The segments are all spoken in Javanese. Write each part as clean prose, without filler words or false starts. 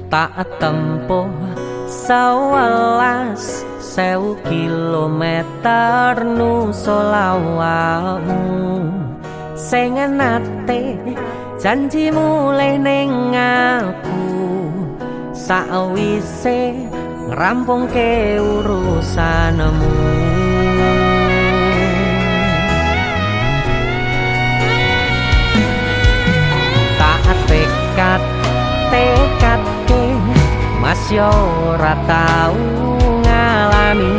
tak tempuh 11.000 kilometer nusolawakmu sing nate janji mulai ning aku sawise ngrampungke urusanmu. Tak tekadke mas yo ora tau ngalami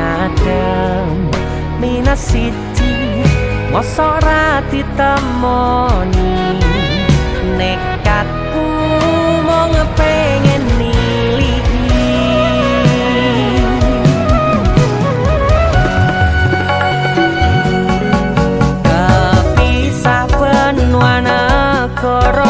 adem minus siji mosok ora ditemoni nekatku mau ngepengen niliki kepisah benua negara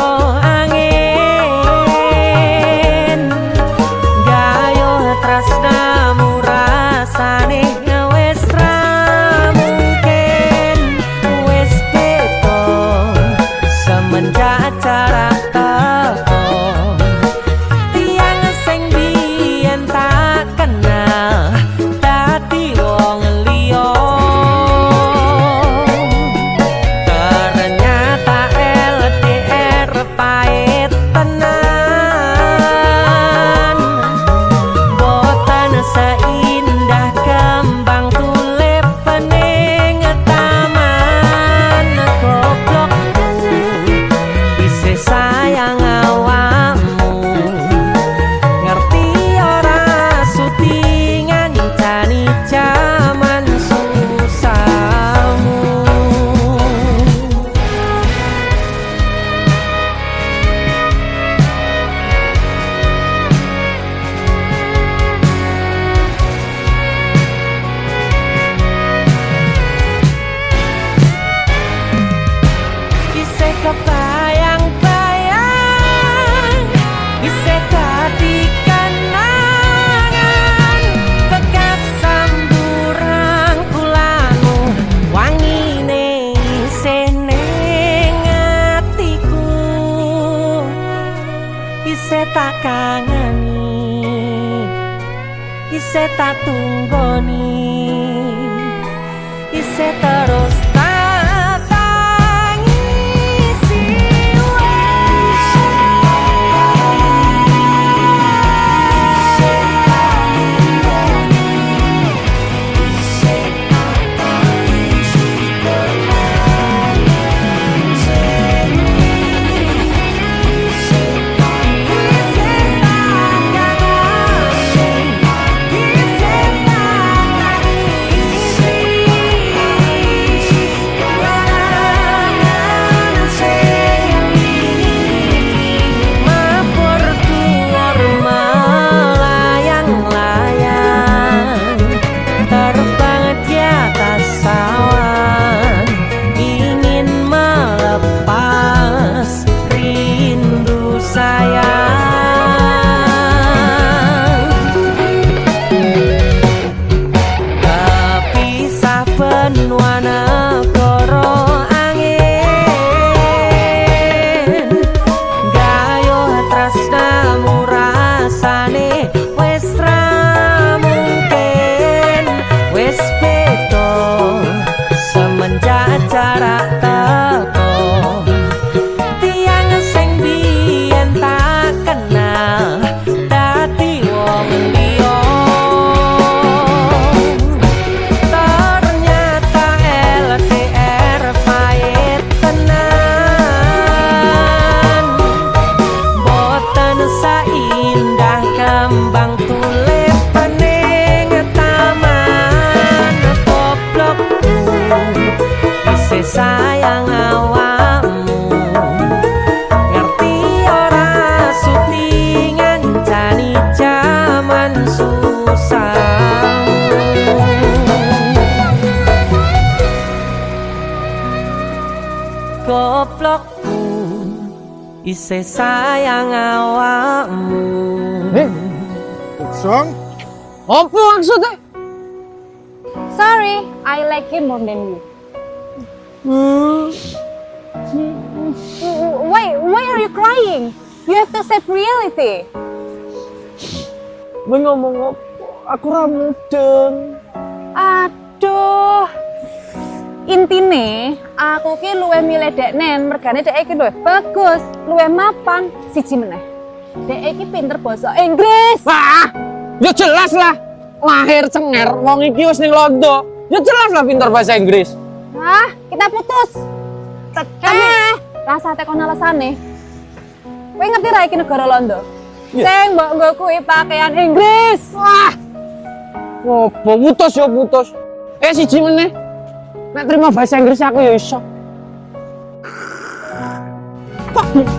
tak kangani ise tak tunggoni ise terus tak tangisi goblokku ise sayang awakmu. What's wrong? Apa maksudnya? Sorry, I like him more than you. Why are you crying? You have to accept reality. Kowe ngomong apa? Aku ra mudeng. Aduh. Intine aku ki luwih milih deknen, mergane dek iki luwih bagus, luwih mapan, siji meneh. Dek iki pinter basa Inggris. Wah, ya jelas lah. Lahir cenger, wong iki wis ning Londo. Ya jelas lah pinter bahasa Inggris. Wah, kita putus. Rasa tekon alasane. Kowe ngerti ra iki negara Londo? Sing mbok nggo kuwi pakaian Inggris. Wah. Opo putus ya putus. Siji meneh. Nek terima bahasa Inggris aku ya iso.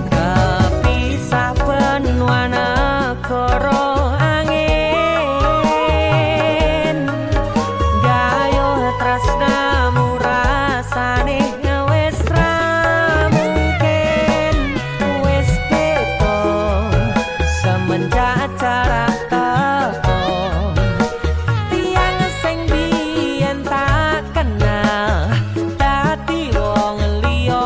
Kepisah benua negara angin, gayuh tresnamu rasane wis ra mungkin, wis beda semenjak jarak teko. Tiang sing biyen tak kenal dadi wong liya.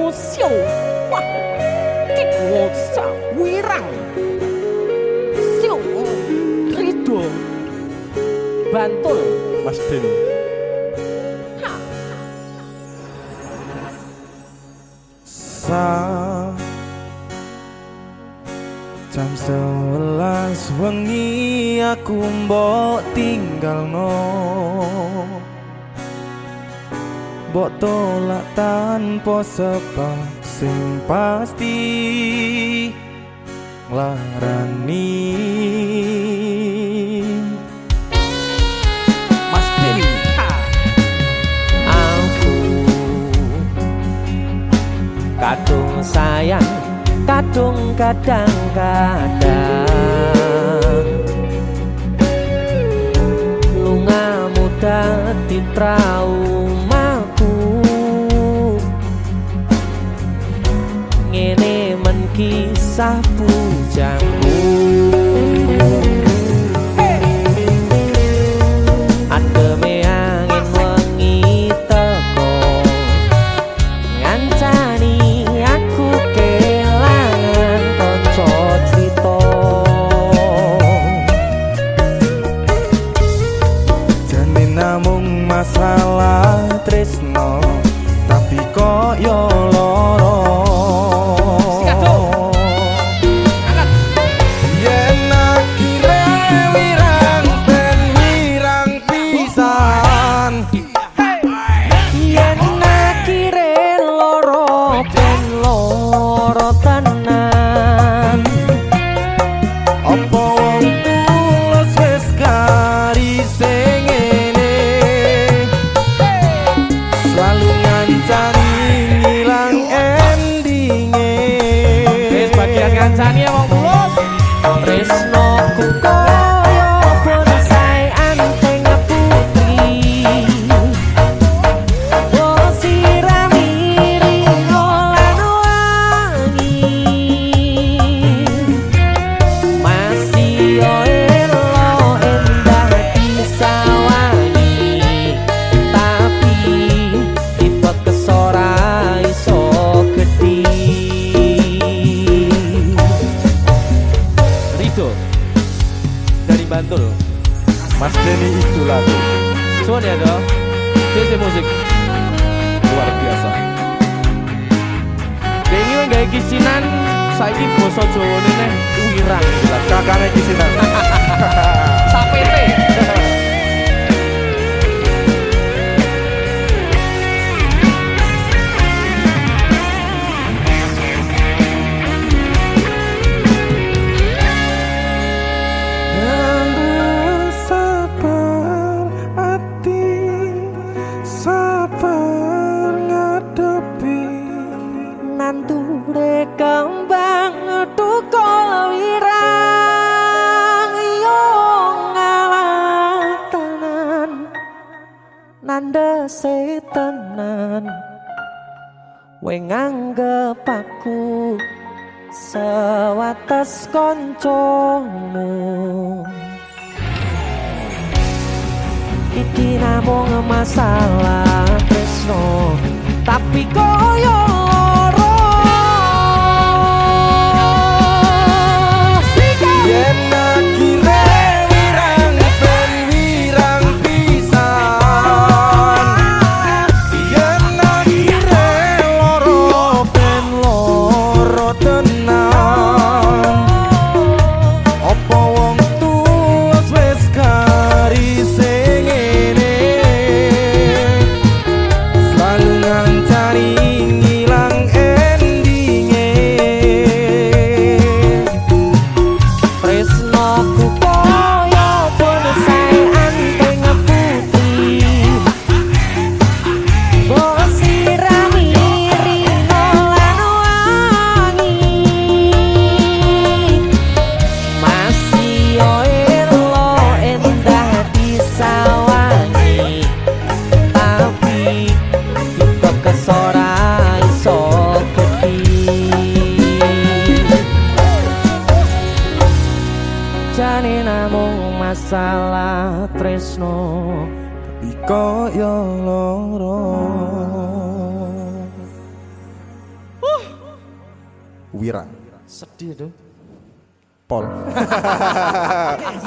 Siêu wah kik wosa wirang siêu Rido Bantul Mas Den. Jam 11 wengi aku mbok tinggalno, mbok tolak tanpa sebab sing pasti nglarani. Mas Den. aku kadung sayang kadung kadang-kadang lungamu dadi traumaku ngene men kisah bujangku ademe angin wengi teko ngancani aku kelangan kanca crita Jane namung masalah tresno, tapi kok yo loro. Yen akhire wirang ben wirang pisan. yen akhire loro ben loro tenan Apa wong tulus wis garise ngene, selalu ngancani ngilang endinge. wis bagian ngancani wong tulus tresnoku kaya bonsai anteng putri oh sirami ringo lan wangi masih yo elo endah disawangi tapi tipe kesora iso gedhi Rido dari Bantul Mas Denny itu lagu suwun ya dong CC musik luar biasa. Dengi wong gawe kisinan saiki basa Jawane neh wirang Lah kakane kisinan. sapete Sabar hati, sabar ngadepi. nanture kembang tukul wirang yo ngalah tenan nandese tenan we nganggep aku sewates kancamu iki namung masalah tresno tapi koyo loro Yen akhire wirang ben wirang pisan Yen akhire loro ben loro tenan Apa wong tuwa wis garise ngene Selalu ngancani ngilang endinge tresnoku koyo bonsai anteng putri mbok sirami rino lan wangi masih yo elo endah disawangi tapi kita kesora iso jane namung masalah tresno Tapi koyo loro Wirang Sedih tuh. Pol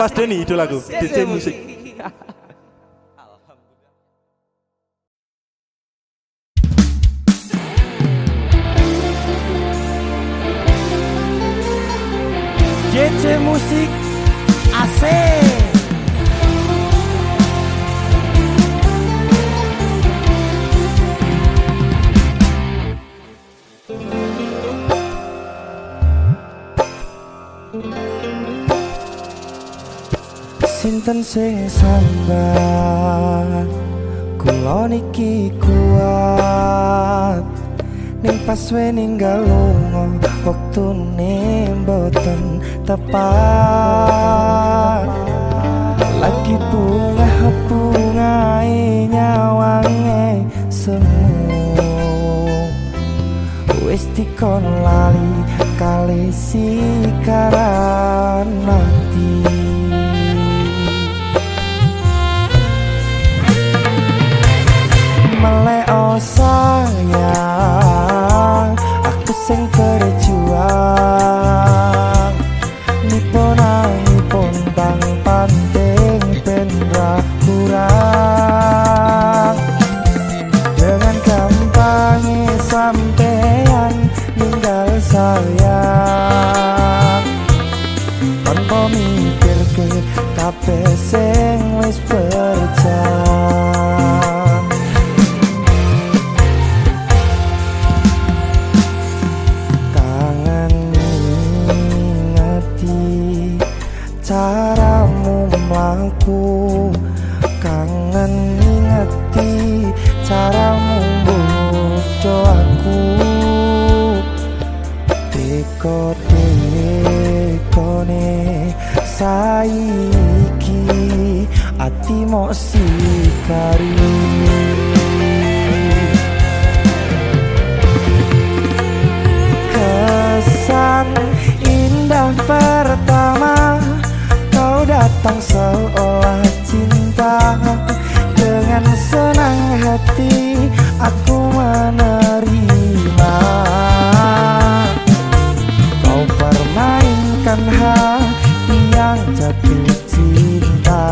Mas Denny idolaku DJ musik DC musik asik Sinten sing sambat Kula niki kuat Ning pas we ninggal lunga Waktune mboten tepat Lagi bunga-bungae nyawange semu Wis dikon lali kali sikaran mati Meleo sayang Aku sing berjuang Nipon bang panting penra kurang Dengan gampang sampean ninggal sayang Tanpa mikir ke kabeh sing wis berjalan Caramu mlaku kangen ngingeti caramu bodo aku dekone saiki ati mok sikari kesan indah pertama Kau datang seolah cinta Dengan senang hati aku menerima Kau permainkan hati yang jatuh cinta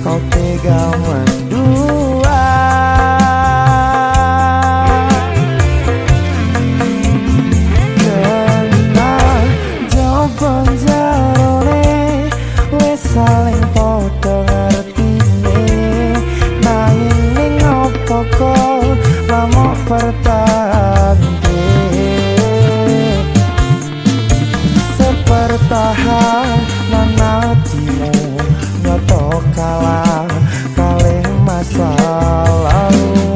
Kau tega mendua Kena jawaban jarone saling podo ngertine nanging ning opo kok lamok pertande sepertahanan hatimu nyoto kalah kalih masa lalu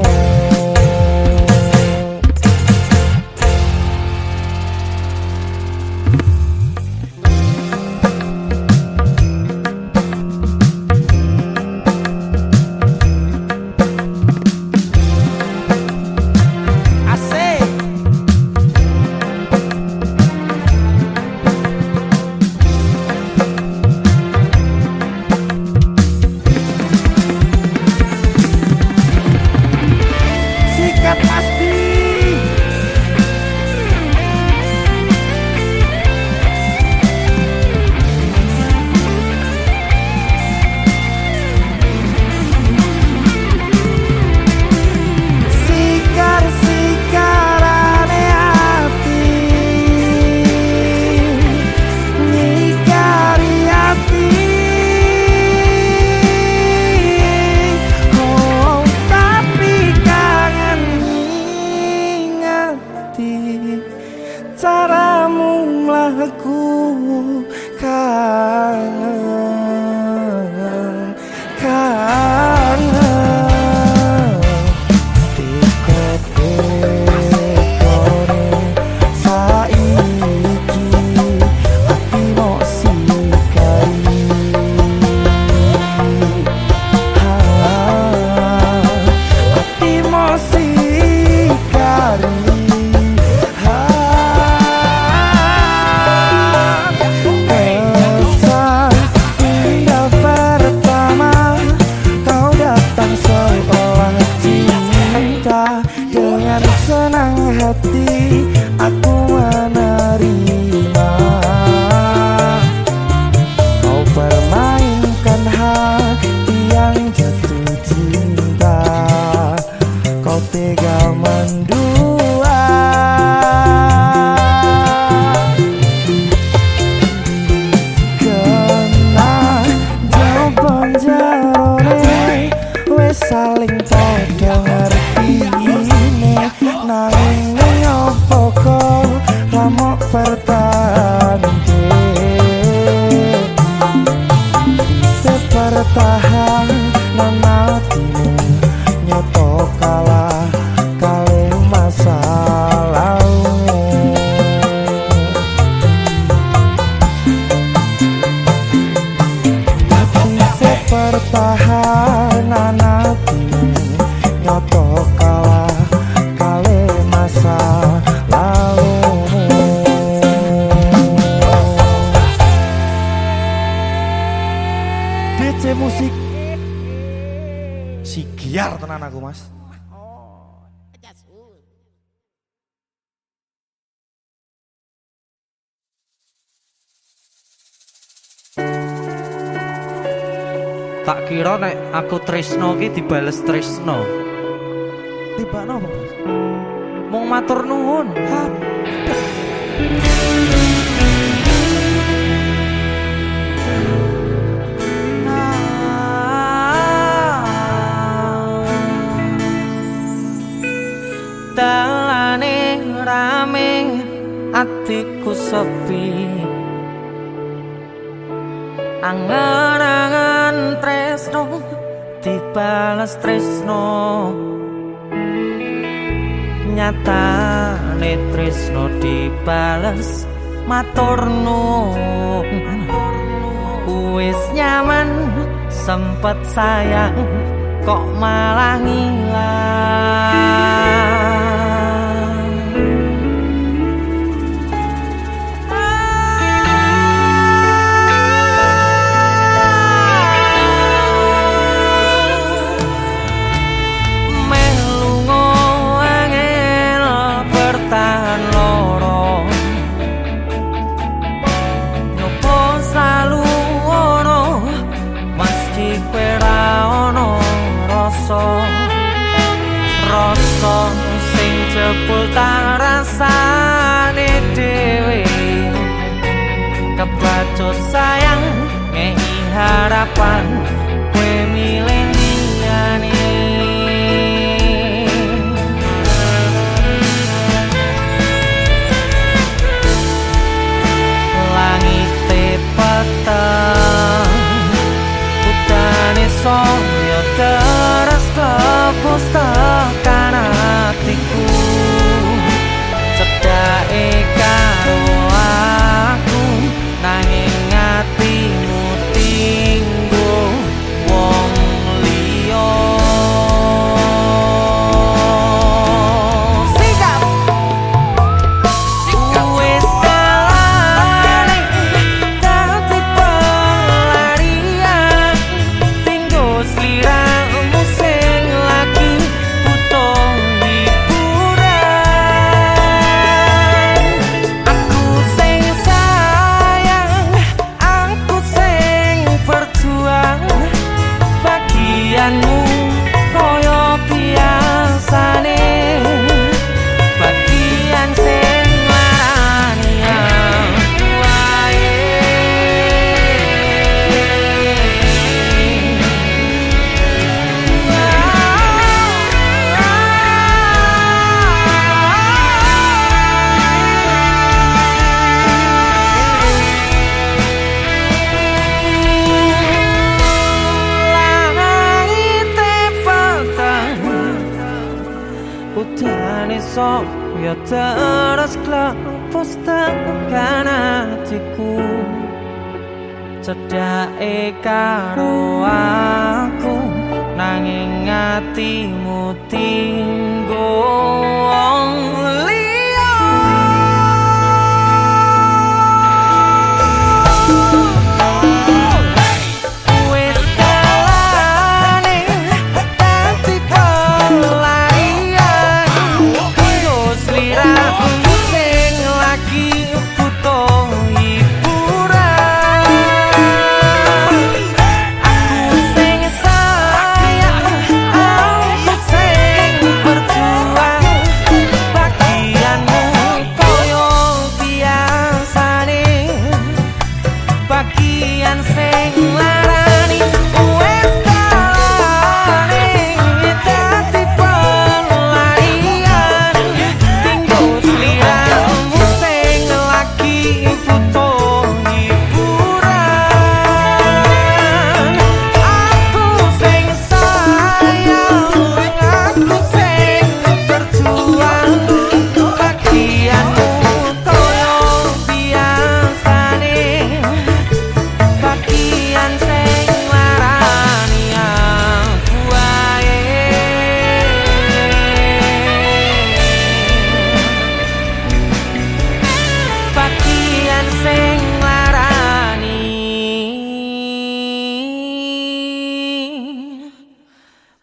GC Musik. Si giar tenan aku, Mas. Tak kira nek aku tresno ki dibales tresno. Tiba napa, Mas? Mung matur nuwun. Dalane rame atiku sepi. Angan-angan tresno dibales tresno. Nyatane tresno dibales matur nuwun. Wis nyaman sempet sayang kok malah ngilang. Rasa sing jebul tak rasane dhewe, kebacut sayang ngehi harapan kowe milih liyane. Langite peteng udane saya terus kepus tekan hatiku. Cedake karo aku nanging atimu tinggo wong liya. Sikap wis kalane dadi pelarian tinggo sliramu sing lagi butuh hiburan. Aku sing sayang, aku sing berjuang, bagianmu koyo biasane, bagian sing larani wae. Langite peteng udane saya terus klepus tekan hatiku. Cedake karo aku nanging atimu tinggo wong liya. Wis kalane dadi pelarian kanggo sliramu sing lagi butuh hiburan. Aku sing sayang, aku sing berjuang,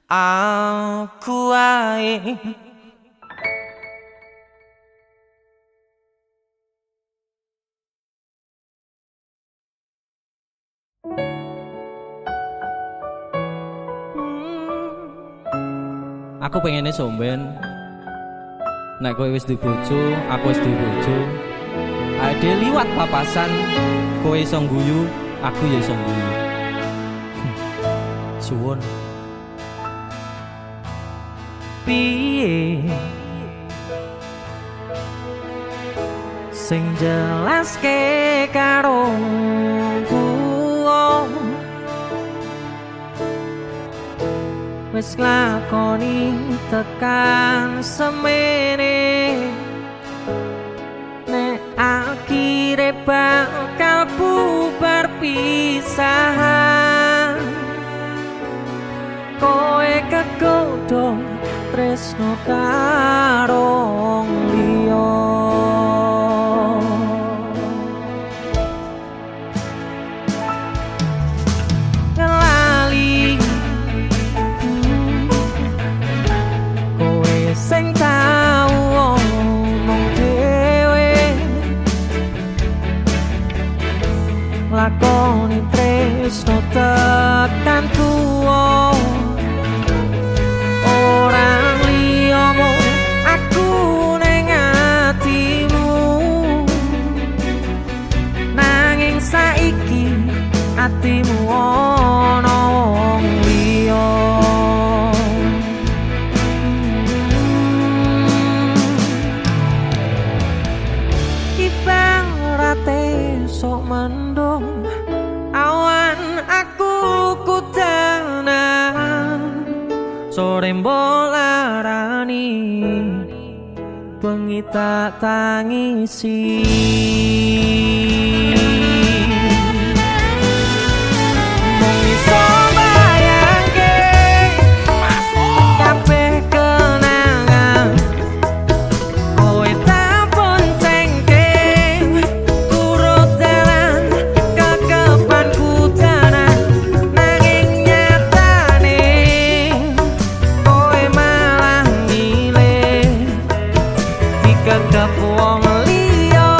aku ae. Aku pengennya somben. Nek kowe wis duwe bojo, aku wis duwe bojo. Ade liwat papasan, kowe iso ngguyu, aku ya iso ngguyu. Suwun. Piye sing jelaske karo kuwo wis nglakoni tekan semene nek akhire bakal bubar pisahan kowe kegodho tresno karo liya ngelali kowe sing tau omong dhewe lakoni tresno tekan tuwa orang liyamu aku ning atimu nanging saiki atimu ana wong liya ibarate sok mendung awan aku kudanan sore mbolarani bengi tak tangisi mung iso bayangke kabeh kenangan kowe tak boncengke turut dalan kekepan kudanan nanging nyatane kowe malah milih dikekep wong liya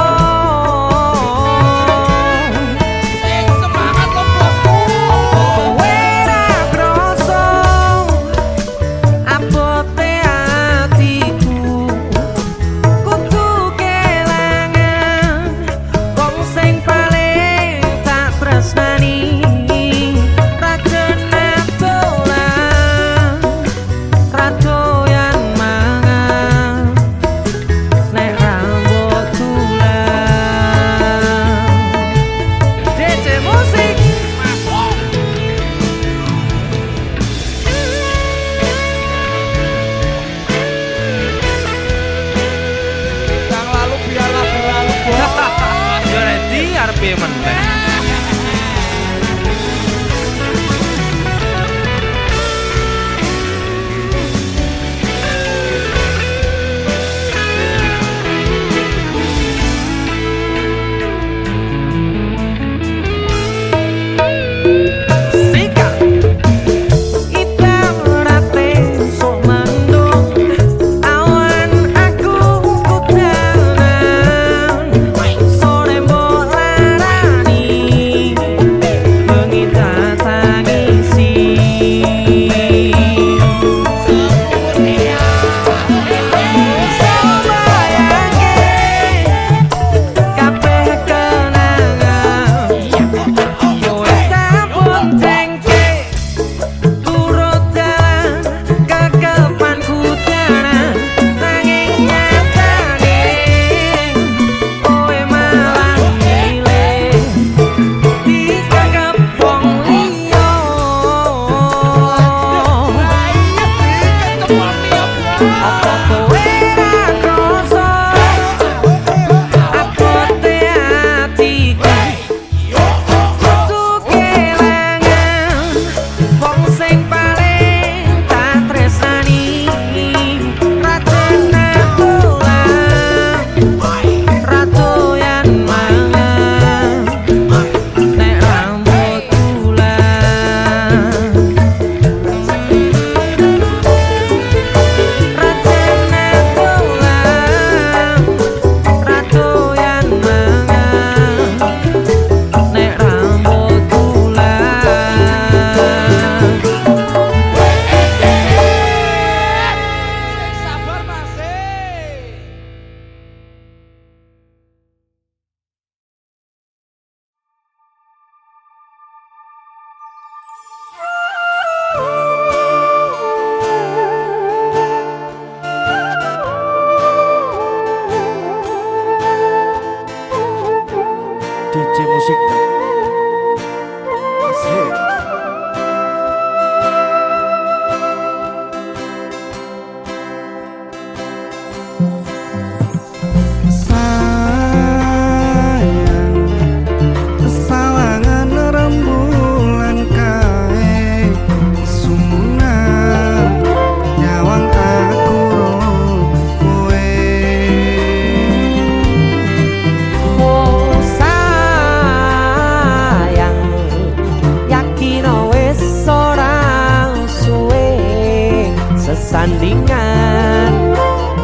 sesandingan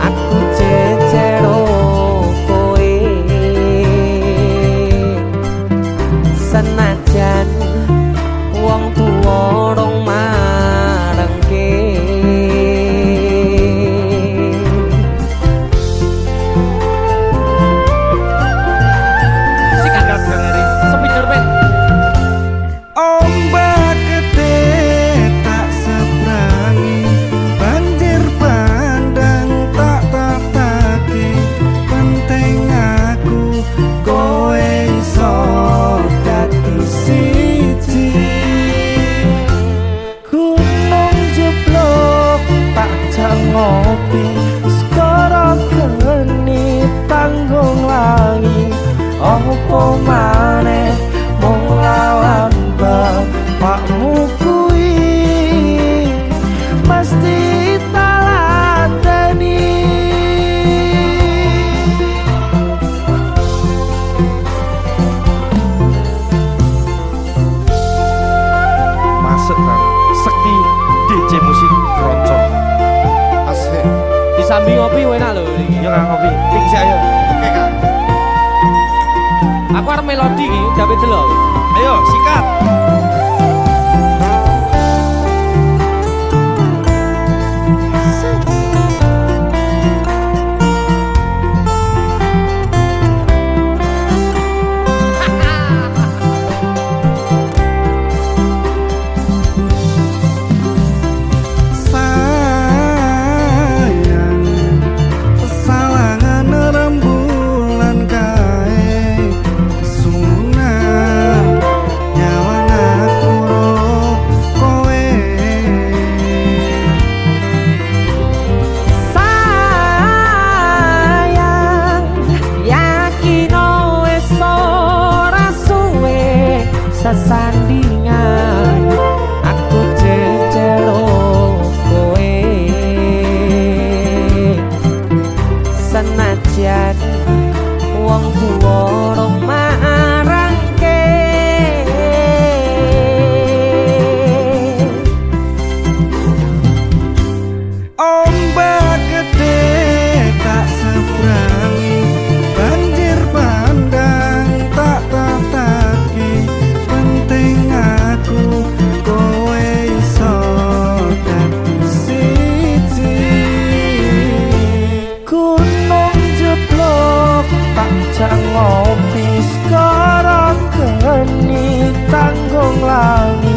aku jejero kowe senajan wong tuwa rong marengke sikat gak sepi cerpen Ombak gede tak seberangi, banjir bandang tak tataki. Penting aku kowe iso dadi siji. Gunung jeblok tak jangopi, skoro geni tanggung langi. Opo maneh mung lawan bapakmu kuwi mesti taladani. Masuk kan Sekti DJ musik keroncong asik Disambi ngopi enak lho iki. ya kan ngopi ping sik ayo oke kan Aku arep melodi iki, gawe delok. ayo sikat sesandingan aku jejero kowe senajan wong tuwa rong marangke ombak gede tak seberangi, banjir bandang tak tataki. Penting aku kowe iso dadi siji. Gunung jeblok tak jangopi, skoro geni tanggung langi.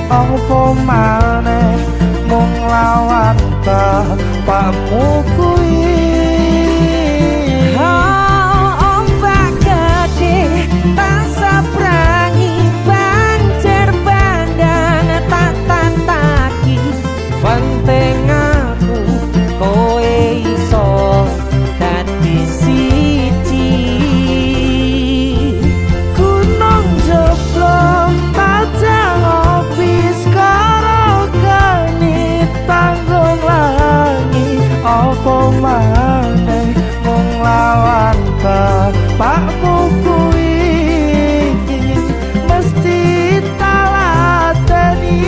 Opo maneh mung lawan bapakmu kuwi. ombak gede tak sabrangi banjir bandang tak tataki penting aku kowe iso dadi siji Gunung jeblok tak jangopi, skoro geni tanggung langi. Opo maneh mung lawan bapakmu kuwi mesti taladani.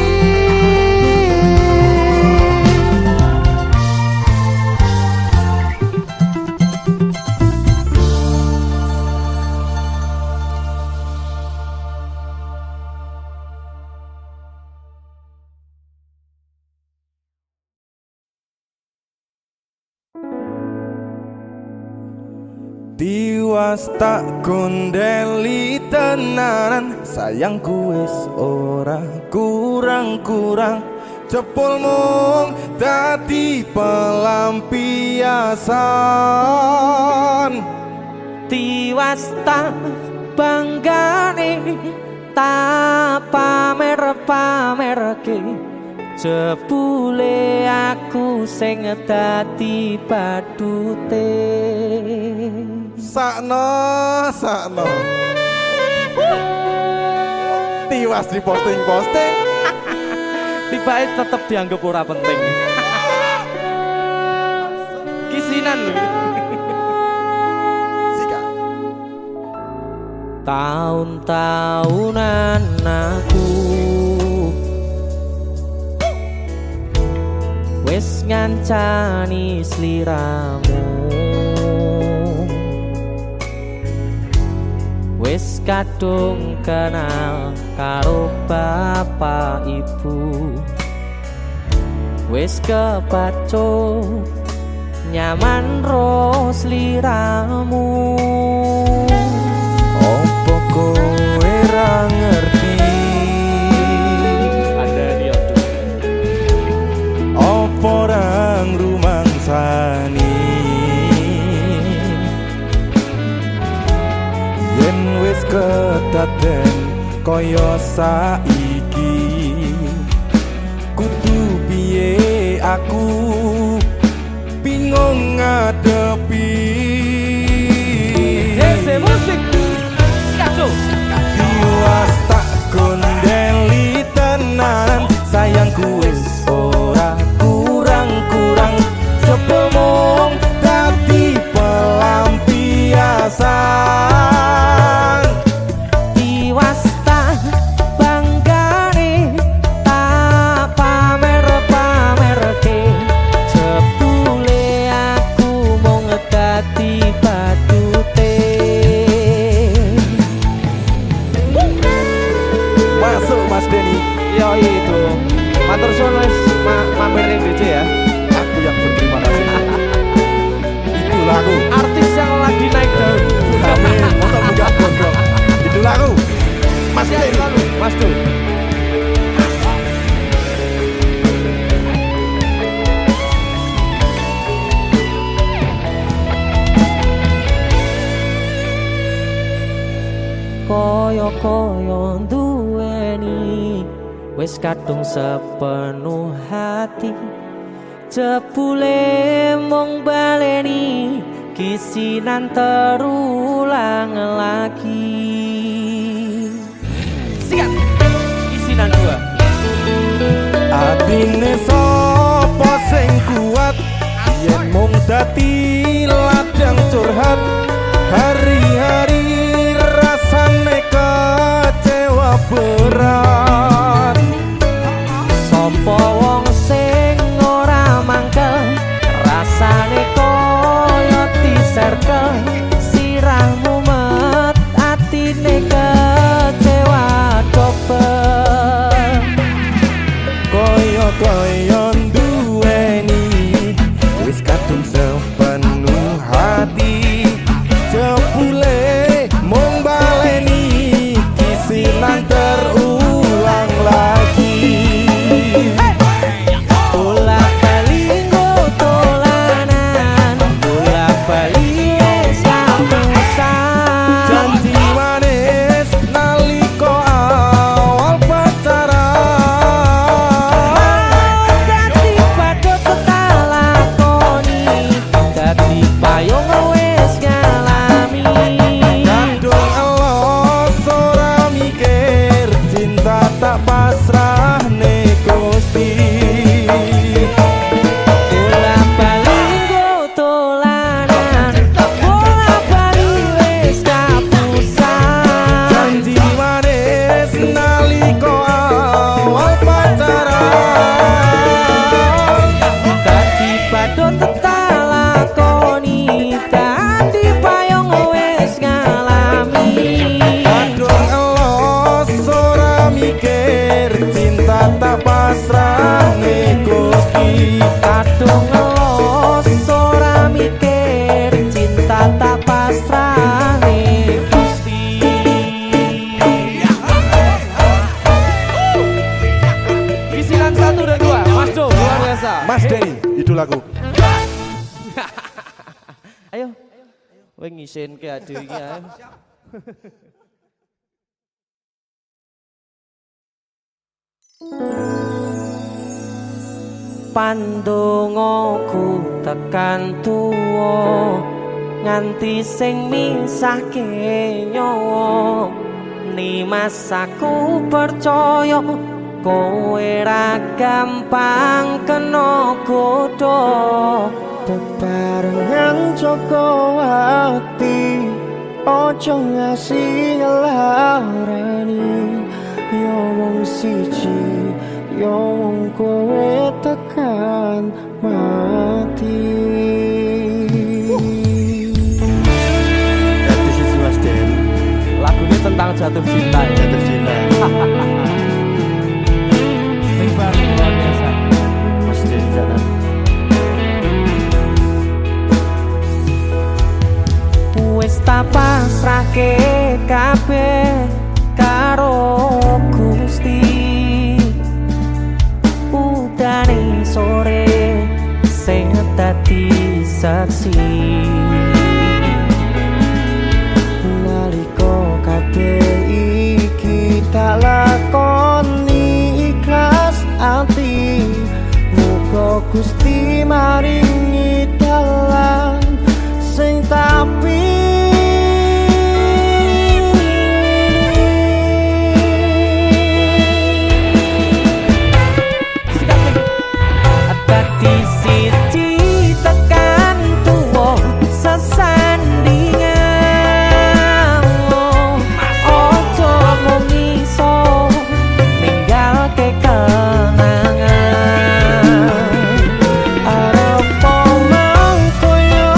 Tiwas tak kondeli tenanan, sayangku wis ora kurang-kurang. Jepul mung dadi pelampiasan. tiwas tak banggane tak pamer-pamerke jebule aku sing dadi badute Sakno tiwas di posting Tibae tetep dianggap ora penting. Kisinan lho. Sika tahun-tahunan aku wis ngancani sliramu. Wis kadung kenal karo bapak ibu, wis kepacut nyaman ro sliramu. Opo kowe ra ngerti? Opo ra ngrumangsani? Yen wis kedaden kaya saiki, kudu piye aku bingung ngadepi. Dese musik Skato Tiwas tak gondeli tenan, sayangku wis ora kurang-kurang, sepemong dadi pelampiasan. Tiwas tak banggane tak pamer-pamerke, jebule aku mung dadi badute. Masuk Mas Denny. Yo itu. Matur suwun wis mampir ning DC ya. Aku yang berterima kasih. Itulah aku. Artis yang lagi naik daun. Amin. Mosok buka gondrong. Itulah aku. Mas Denny. Mas tuh. Koyo-koyo duweni wis kadung sepenuh hati, jebule mung baleni kisinan terulang lagi. Siap kisinan dua. Atine sapa sing kuat, yen mung dadi ladang curhat, hari-hari rasane kecewa berat. Sopo wong sing ora mangkel, rasane koyo diserkel, sirahmu met atine kecewa dobel. Koyo duweni wis kadung sepenuh hati, jebule mung baleni kisinan terulang lagi. Bolak-balik tolanan, bolak-balik sampesan. Janji manis nalika awal pacaran, Dadi padha tak lakoni, dadi payung wis ngalami. kadung elos ora mikir, cinta tak pasrah ne Gusti. Bolak-balik tolanan, bolak-balik wis kapusan. Janji manis nalika awal pacaran, Dadi padha tak lakoni, dadi payung wis ngalami. kadung elos ora mikir, cinta tak pasrah ne Gusti. Kadung ngelos ora mikir, cinta tak pasrah ning Gusti. Kisinan 1 dan 2. Mas tuh luar biasa. Mas Denny, idolaku. Ayo, kowe ngisinke ade iki ae. Pandongaku tekan tuwa, nganti sing misahke nyawa. Nimas aku percaya kowe ra gampang kena godha. Bebarengan Joko ati, ojo ngasih ngelarani. Yo wong siji, yo wong kowe tekan mati. Jadi sisi Mas Den, Lagu ini tentang jatuh cinta ya. jatuh cinta. Hebat, luar biasa. Mas Den di sana. Wis tak pasrahke kabeh karo Gusti. Udane sore sing dadi saksi. Nalika kabeh iki tak lakoni ikhlas ati, muga Gusti maringi dalan sing tapi dadi siji tekan tuwa sesandingan. Ojo mung iso ninggalke kenangan. arep mangkoyo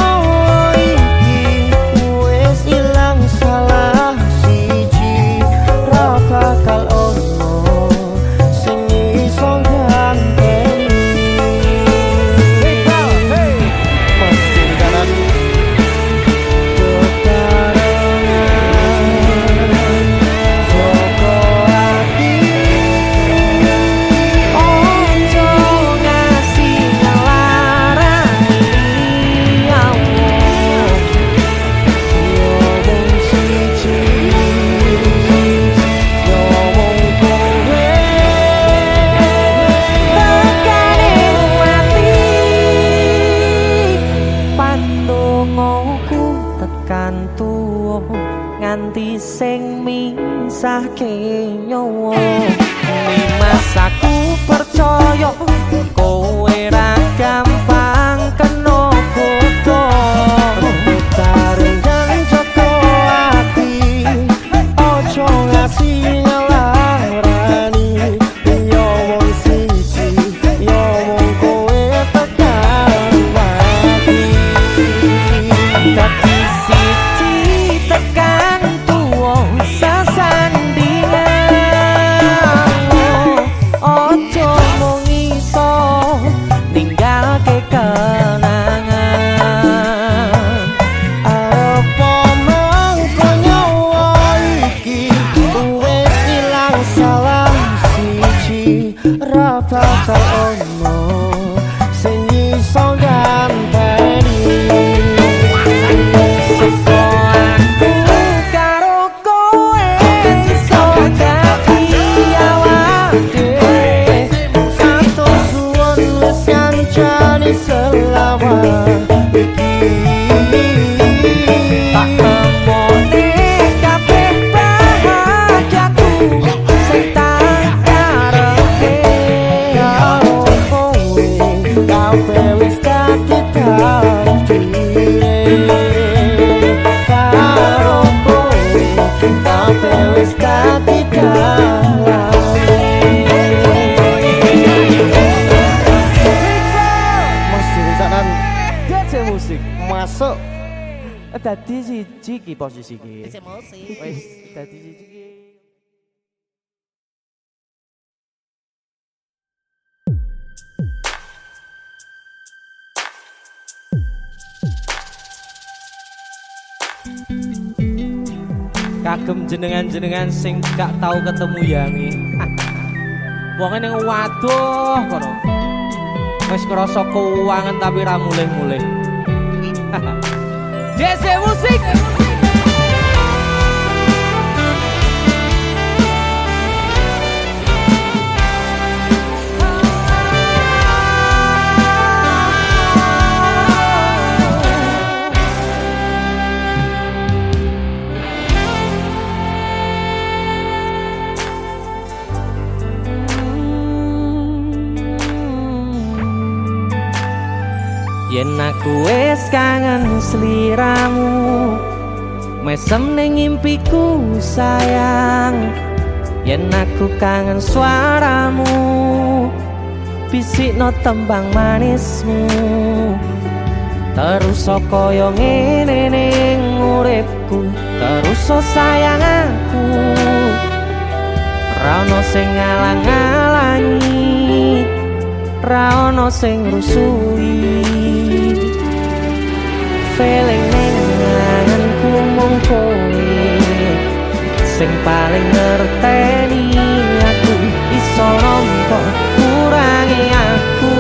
iki wis ilang salah siji, ra bakal ono sing iso ganteni. Mas Den di kanan. Joko ati Ojo ngasih ngelarani Allah. yo wong siji, yo wong kowe. Tekane mati pandongaku tekan tuwa nganti sing misahke nyawa. Mas aku percaya kowe ra gampang kena godha. Taring dan Joko ati, ojo ngasih ngelarani. Yo wong siji, yo wong kowe tekan mati. Dadi siji tekan tuwa sesandingan. Ojo mung iso ninggalke kenangan. Arep mangko nyawa iki wis ilang salah siji, ra bakal ono sing iso ganteni. Seko aku karo kowe iso dadi awake dhewe. Atur suwun wis kancane selawat iki. Tak temone kabeh bahagiaku sing tak karepe. Karo kowe kabeh wis dadi takdire. Karo kowe kabeh wis dadi dalane. Mas di sana DC musik. masuk. Dadi siji ki posisi ki. Wis dadi siji ki. Kagem jenengan-jenengan sing gak tau ketemu yangi. Wonge ning waduh kono. Wis krasa keuangan tapi ra mulih-mulih. DC musik. Yen aku wis kangen sliramu, mesem ning impiku sayang. Yen aku kangen suaramu, bisikno tembang manismu terus kaya ngene ning uripku terus sayang aku ra ono sing ngalang-alangi ra ono sing rusui feeling ning anganku mung kowe sing paling ngerteni aku iso nampa kurangi aku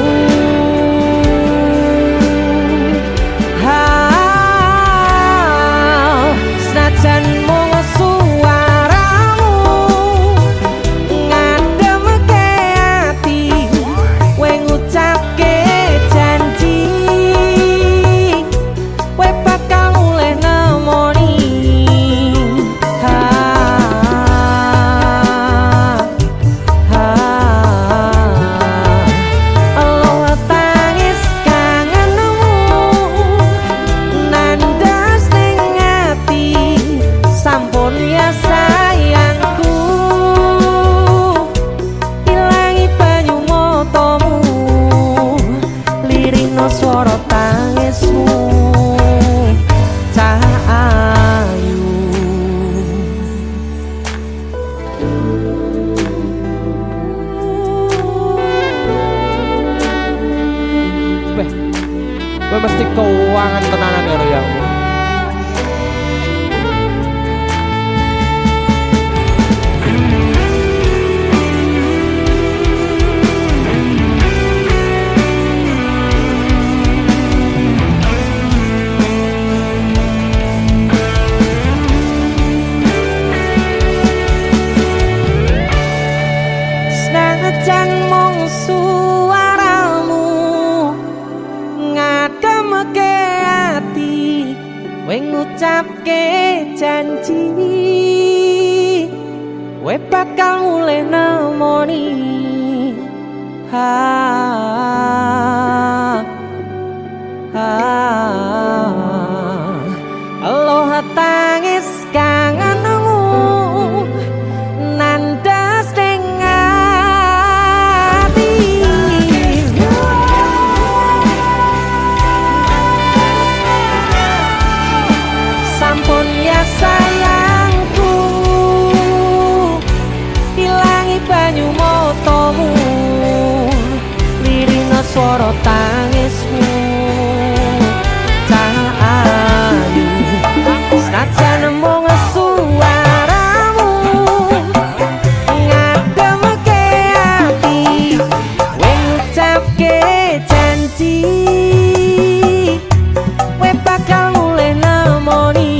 senajan mung suaramu ngademke ati kowe ngucapke janji kowe bakal mulih nemoni swara tangismu cahayu weh kowe mesti keuangan tenanan karo yamu senajan mung suaramu ngademke ati kowe ngucapke janji kowe bakal mulih nemoni aloha tangis kangenmu nandas ning sampun ya sayangku ilangi banyu motomu lirina swara tangismu cahayu senajan mung suaramu ngademke ati kowe ngucapke janji kowe bakal mulih nemoni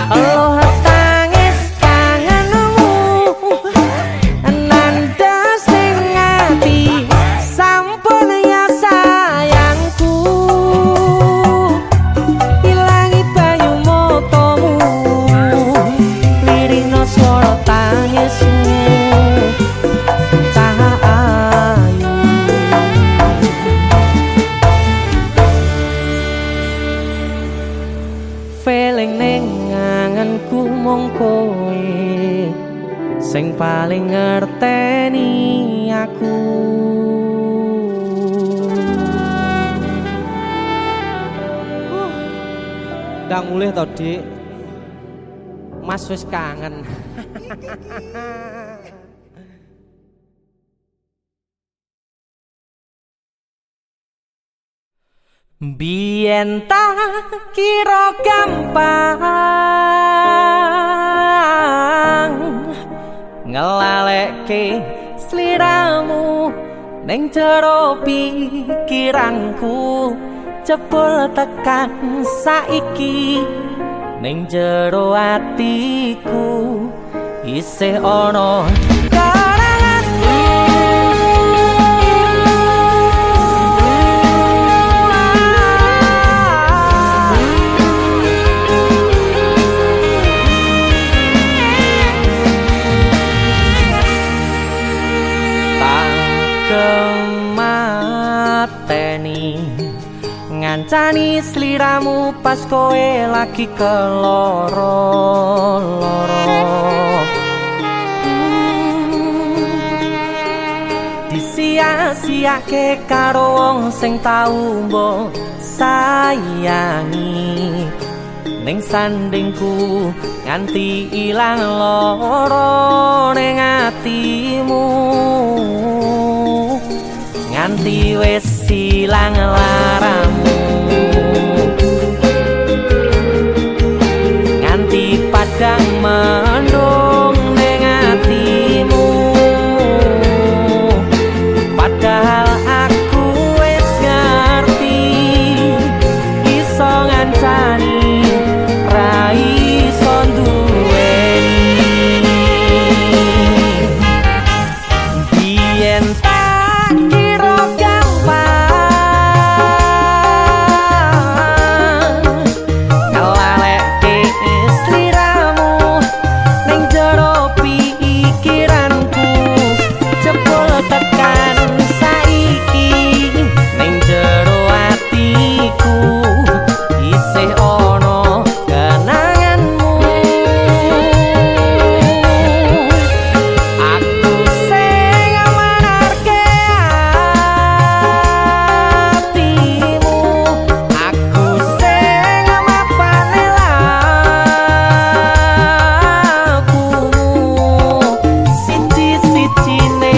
aloha tangis kangenmu nandas ning ati sampun ya sayangku ilangi banyu motomu lirina swara tangismu cahayu feeling ning anganku mung kowe sing paling ngerteni aku ndang mulih to Dik Mas wis kangen Biyen tak kira gampang ngelalekke sliramu ning jero pikiranku jebul tekan saiki ning jero atiku isih ana karanganmu ngancani sliramu pas kowe lagi keloro-loro. Disia-siake karo wong sing tau mbok sayangi, ning sandingku nganti ilang loro ning atimu, nganti wis ilang laramu, nganti padang mendung ning atimu. Padahal aku wis ngerti iso ngancani ra iso duweni. Biyen tak kira gampang ngelalekke sliramu ning jero pikiranku, jebul tekan saiki ning jero atiku isih ono kenanganmu. Aku sing amanarke atimu, aku sing mapane lakumu, siji-sijine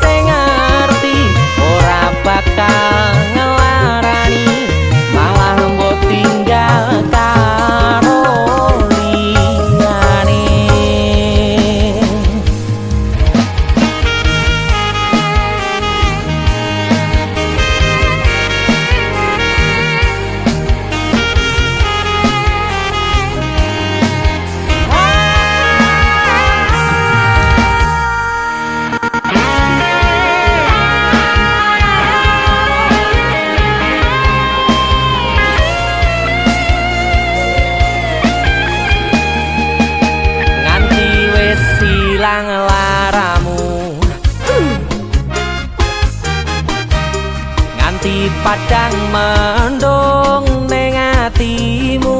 sing ngerti ora bakal ngelarani, malah mbok tinggal karo liyane. Nganti wis ilang laramu, nganti padang mendung ning atimu.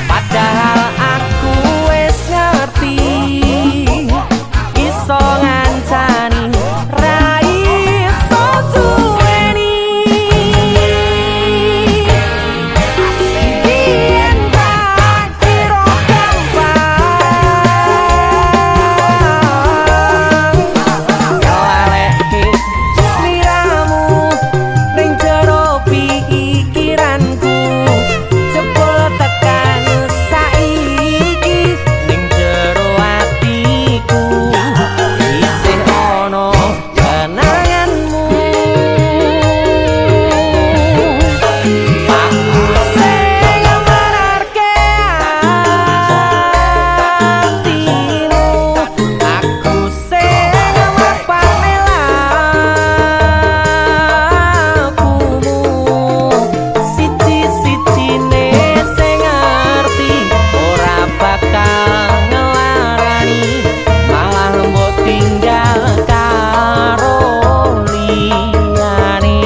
Padahal aku wis ngerti iso ngancani ra iso duweni. Biyen tak kira gampang ngelalekke sliramu ning jero pikiranku, jebul tekan saiki ning jero atiku isih ono kenanganmu. Aku sing amanarke atimu, aku sing mapane lakumu, siji-sijine sing ngerti ora bakal ngelarani, malah mbok tinggal karo liyane.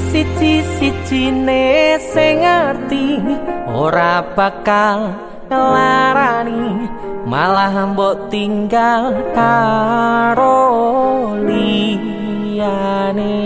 Siji-sijine sing ngerti ora bakal ngelarani, malah mbok tinggal karo liyane.